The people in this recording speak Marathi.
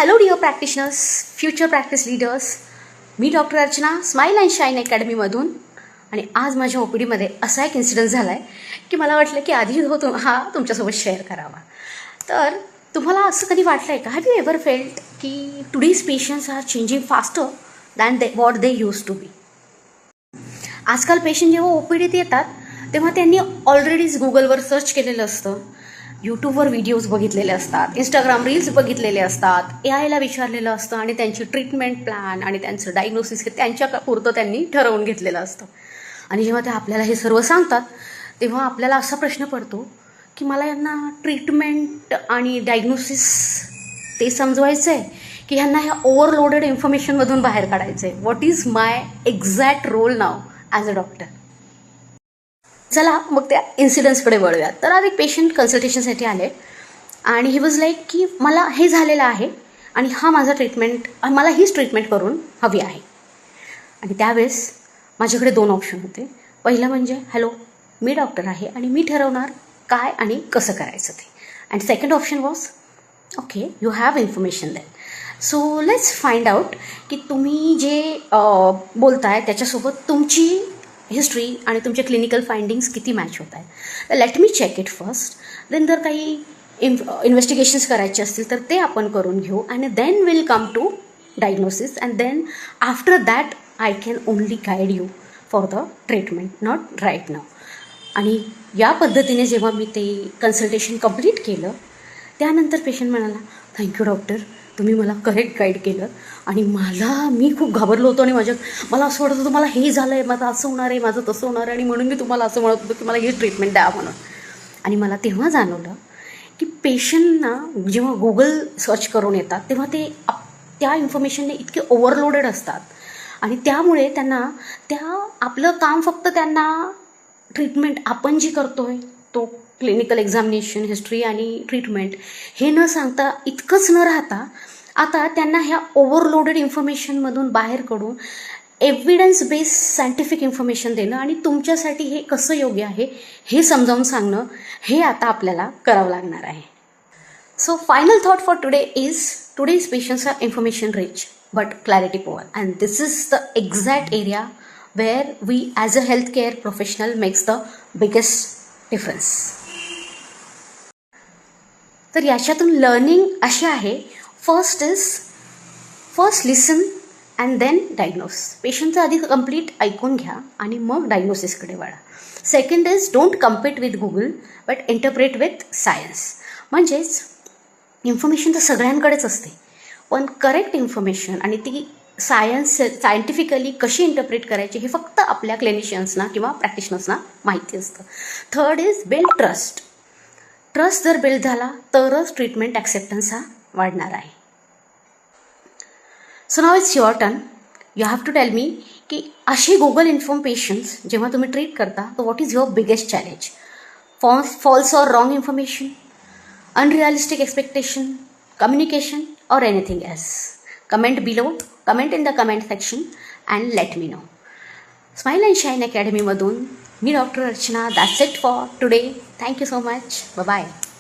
Hello dear practitioners, future practice leaders. मी doctor Archana, Smile and Shine अकॅडमीमधून. आणि आज माझ्या ओपीडीमध्ये असा एक इन्सिडन्ट झाला आहे की मला वाटलं की आधी हा तुमच्यासोबत शेअर करावा. तर तुम्हाला असं कधी वाटलं आहे का, हॅव यू एव्हर फेल्ट की today's patients are changing faster than what they use to be. आजकाल पेशंट जेव्हा ओपीडीत येतात तेव्हा त्यांनी ऑलरेडीच गुगलवर सर्च केलेलं असतं, यूट्यूबवर व्हिडिओज बघितलेले असतात, इंस्टाग्राम रील्स बघितलेले असतात, AIला विचारलेलं असतं आणि त्यांची ट्रीटमेंट प्लॅन आणि त्यांचं डायग्नोसिस त्यांच्या पुरतं त्यांनी ठरवून घेतलेलं असतं. आणि जेव्हा ते आपल्याला हे सर्व सांगतात तेव्हा आपल्याला असा प्रश्न पडतो की मला यांना ट्रीटमेंट आणि डायग्नोसिस ते समजवायचं आहे की ह्यांना ह्या ओव्हरलोडेड इन्फॉर्मेशनमधून बाहेर काढायचं आहे. What is my exact role now as a doctor. चला मग त्या इन्सिडन्सकडे वळूयात. तर आज एक पेशंट कन्सल्टेशनसाठी आले आणि ही वॉज लाईक की मला हे झालेलं आहे आणि माझा ट्रीटमेंट, मला हीच ट्रीटमेंट करून हवी आहे. आणि त्यावेळेस माझ्याकडे 2 ऑप्शन होते. पहिलं म्हणजे हॅलो, मी डॉक्टर आहे आणि मी ठरवणार काय आणि कसं करायचं ते. And second option was okay, you have information that, so let's find out की तुम्ही जे बोलताय त्याच्यासोबत तुमची हिस्ट्री आणि तुमचे क्लिनिकल फाइंडिंग्स किती मॅच होत आहेत. तर let me check it first. Then जर काही इन्व्हेस्टिगेशन्स करायचे असतील तर ते आपण करून घेऊ आणि then will come to diagnosis. And then after that I can only guide you for the treatment, not right now. आणि या पद्धतीने जेव्हा मी ते कन्सल्टेशन कंप्लीट केलं त्यानंतर पेशंट म्हणाला, थँक्यू डॉक्टर, तुम्ही मला करेक्ट गाईड केलं. आणि मी खूप घाबरलो होतो आणि मला असं वाटत होतं मला हे झालं आहे, माझं असं होणार आहे, माझं तसं होणार आहे आणि म्हणून मी तुम्हाला असं म्हणत होतो की मला ही ट्रीटमेंट द्या म्हणून. आणि मला तेव्हा जाणवलं की पेशंटना जेव्हा गुगल सर्च करून येतात तेव्हा ते त्या इन्फॉर्मेशनने इतके ओव्हरलोडेड असतात आणि त्यामुळे त्यांना आपलं काम फक्त त्यांना ट्रीटमेंट आपण जी करतो आहे तो क्लिनिकल एक्झामिनेशन, हिस्ट्री आणि ट्रीटमेंट हे न सांगता इतकंच न राहता आता त्यांना ह्या ओव्हरलोडेड इन्फॉर्मेशनमधून बाहेर काढून एव्हिडन्स बेस्ड सायंटिफिक इन्फॉर्मेशन देणं आणि तुमच्यासाठी हे कसं योग्य आहे हे समजावून सांगणं, हे आता आपल्याला करावं लागणार आहे. So final thought for today is, today's patients are information rich but clarity poor, and this is the exact area where we as a health care professional makes the biggest difference. तर याच्यातून लर्निंग अशी आहे, first listen and then diagnose. पेशंटचं आधी कंप्लीट ऐकून घ्या आणि मग डायग्नोसिसकडे वळा. Second is don't compete with Google but interpret with science. म्हणजेच इन्फॉर्मेशन तर सगळ्यांकडेच असते पण करेक्ट इन्फॉर्मेशन आणि ती सायंटिफिकली कशी इंटरप्रेट करायची हे फक्त आपल्या क्लिनिशियन्सना किंवा प्रॅक्टिशनर्सना माहिती असतं. Third is build trust. Trust जर बिल्ड झाला तरच ट्रीटमेंट ॲक्सेप्टन्स हा वाढणार आहे. So now it's your turn. You have to tell me की अशी गुगल इन्फॉर्म पेशंट्स जेव्हा तुम्ही ट्रीट करता तर what is your biggest challenge? False or wrong information, unrealistic expectation, communication or anything else? Comment below, comment in the comment section and let me know. Smile and Shine Academy मधून मी doctor Archana. That's it for today. Thank you so much. Bye bye.